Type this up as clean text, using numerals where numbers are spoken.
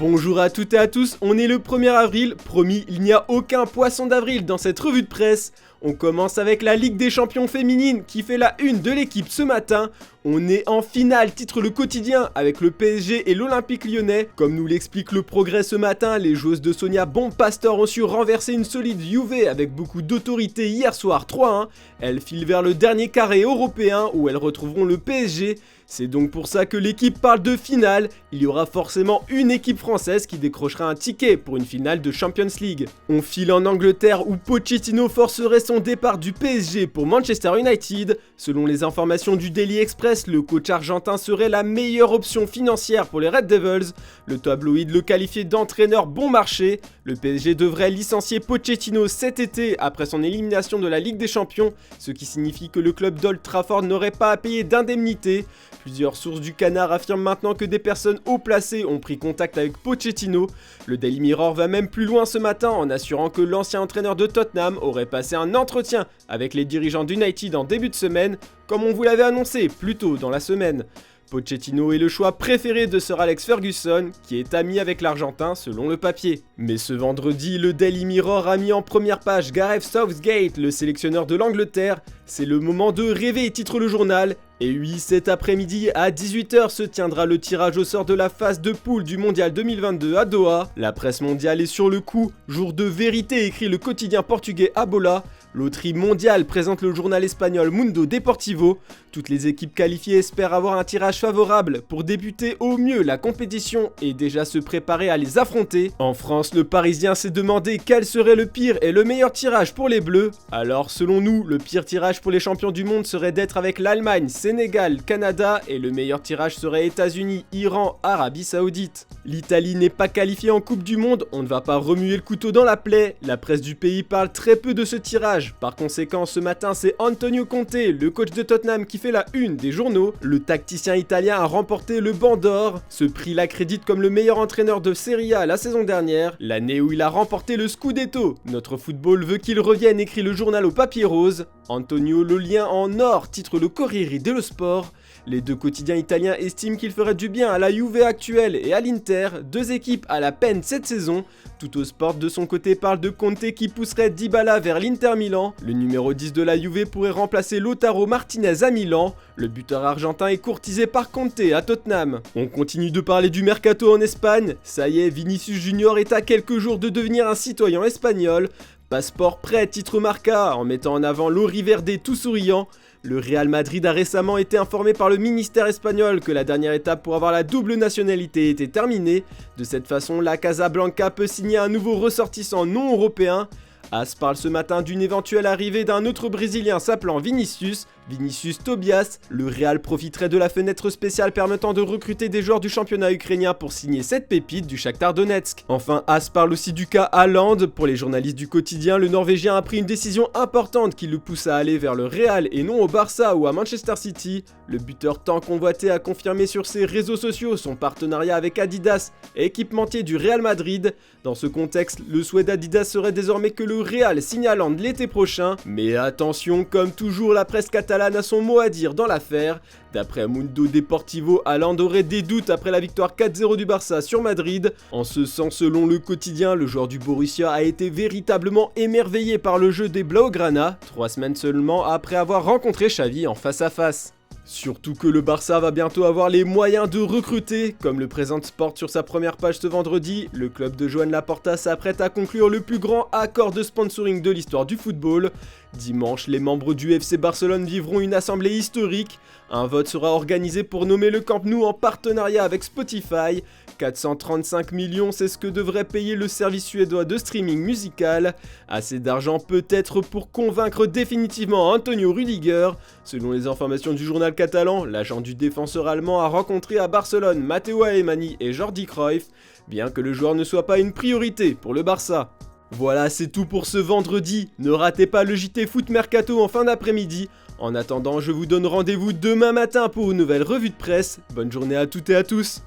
Bonjour à toutes et à tous, on est le 1er avril, promis, il n'y a aucun poisson d'avril dans cette revue de presse. On commence avec la Ligue des Champions féminine qui fait la une de l'équipe ce matin. On est en finale, titre le quotidien, avec le PSG et l'Olympique Lyonnais. Comme nous l'explique le Progrès ce matin, les joueuses de Sonia Bompastor ont su renverser une solide Juve avec beaucoup d'autorité hier soir 3-1. Elles filent vers le dernier carré européen où elles retrouveront le PSG. C'est donc pour ça que l'équipe parle de finale, il y aura forcément une équipe française qui décrochera un ticket pour une finale de Champions League. On file en Angleterre où Pochettino forcerait son départ du PSG pour Manchester United. Selon les informations du Daily Express, le coach argentin serait la meilleure option financière pour les Red Devils. Le tabloïd le qualifiait d'entraîneur bon marché. Le PSG devrait licencier Pochettino cet été après son élimination de la Ligue des Champions, ce qui signifie que le club d'Old Trafford n'aurait pas à payer d'indemnité. Plusieurs sources du Canard affirment maintenant que des personnes haut placées ont pris contact avec Pochettino. Le Daily Mirror va même plus loin ce matin en assurant que l'ancien entraîneur de Tottenham aurait passé un entretien avec les dirigeants d'United en début de semaine, comme on vous l'avait annoncé plus tôt dans la semaine. Pochettino est le choix préféré de Sir Alex Ferguson, qui est ami avec l'Argentin selon le papier. Mais ce vendredi, le Daily Mirror a mis en première page Gareth Southgate, le sélectionneur de l'Angleterre. C'est le moment de rêver, titre le journal. Et oui, cet après-midi à 18h se tiendra le tirage au sort de la phase de poule du Mondial 2022 à Doha. La presse mondiale est sur le coup, jour de vérité écrit le quotidien portugais Abola. Loterie mondiale présente le journal espagnol Mundo Deportivo. Toutes les équipes qualifiées espèrent avoir un tirage favorable pour débuter au mieux la compétition et déjà se préparer à les affronter. En France, le Parisien s'est demandé quel serait le pire et le meilleur tirage pour les Bleus. Alors selon nous, le pire tirage pour les champions du monde serait d'être avec l'Allemagne, Sénégal, Canada et le meilleur tirage serait États-Unis, Iran, Arabie Saoudite. L'Italie n'est pas qualifiée en Coupe du Monde, on ne va pas remuer le couteau dans la plaie. La presse du pays parle très peu de ce tirage. Par conséquent, ce matin, c'est Antonio Conte, le coach de Tottenham, qui fait la une des journaux. Le tacticien italien a remporté le Banc d'Or. Ce prix l'accrédite comme le meilleur entraîneur de Serie A la saison dernière, l'année où il a remporté le Scudetto. Notre football veut qu'il revienne, écrit le journal au papier rose. Antonio, le lien en or, titre le Corriere dello Sport. Les deux quotidiens italiens estiment qu'il ferait du bien à la Juve actuelle et à l'Inter, deux équipes à la peine cette saison. Tuttosport de son côté parle de Conte qui pousserait Dybala vers l'Inter Milan. Le numéro 10 de la Juve pourrait remplacer Lautaro Martinez à Milan. Le buteur argentin est courtisé par Conte à Tottenham. On continue de parler du mercato en Espagne. Ça y est, Vinicius Junior est à quelques jours de devenir un citoyen espagnol. Passeport prêt, titre Marca, en mettant en avant Lori Verde tout souriant. Le Real Madrid a récemment été informé par le ministère espagnol que la dernière étape pour avoir la double nationalité était terminée. De cette façon, la Casablanca peut signer un nouveau ressortissant non européen. AS parle ce matin d'une éventuelle arrivée d'un autre Brésilien s'appelant Vinicius Tobias. Le Real profiterait de la fenêtre spéciale permettant de recruter des joueurs du championnat ukrainien pour signer cette pépite du Shakhtar Donetsk. Enfin, AS parle aussi du cas Haaland. Pour les journalistes du quotidien, le Norvégien a pris une décision importante qui le pousse à aller vers le Real et non au Barça ou à Manchester City. Le buteur tant convoité a confirmé sur ses réseaux sociaux son partenariat avec Adidas, équipementier du Real Madrid. Dans ce contexte, le souhait d'Adidas serait désormais que le Real signe Haaland l'été prochain. Mais attention, comme toujours, la presse catalane a son mot à dire dans l'affaire. D'après Mundo Deportivo, Haaland aurait des doutes après la victoire 4-0 du Barça sur Madrid. En ce sens, selon le quotidien, le joueur du Borussia a été véritablement émerveillé par le jeu des Blaugrana, 3 semaines seulement après avoir rencontré Xavi en face à face. Surtout que le Barça va bientôt avoir les moyens de recruter. Comme le présente Sport sur sa première page ce vendredi, le club de Joan Laporta s'apprête à conclure le plus grand accord de sponsoring de l'histoire du football. Dimanche, les membres du FC Barcelone vivront une assemblée historique. Un vote sera organisé pour nommer le Camp Nou en partenariat avec Spotify. 435 millions, c'est ce que devrait payer le service suédois de streaming musical. Assez d'argent peut-être pour convaincre définitivement Antonio Rüdiger. Selon les informations du journal catalan, l'agent du défenseur allemand a rencontré à Barcelone Matteo Alemany et Jordi Cruyff, bien que le joueur ne soit pas une priorité pour le Barça. Voilà, c'est tout pour ce vendredi. Ne ratez pas le JT Foot Mercato en fin d'après-midi. En attendant, je vous donne rendez-vous demain matin pour une nouvelle revue de presse. Bonne journée à toutes et à tous.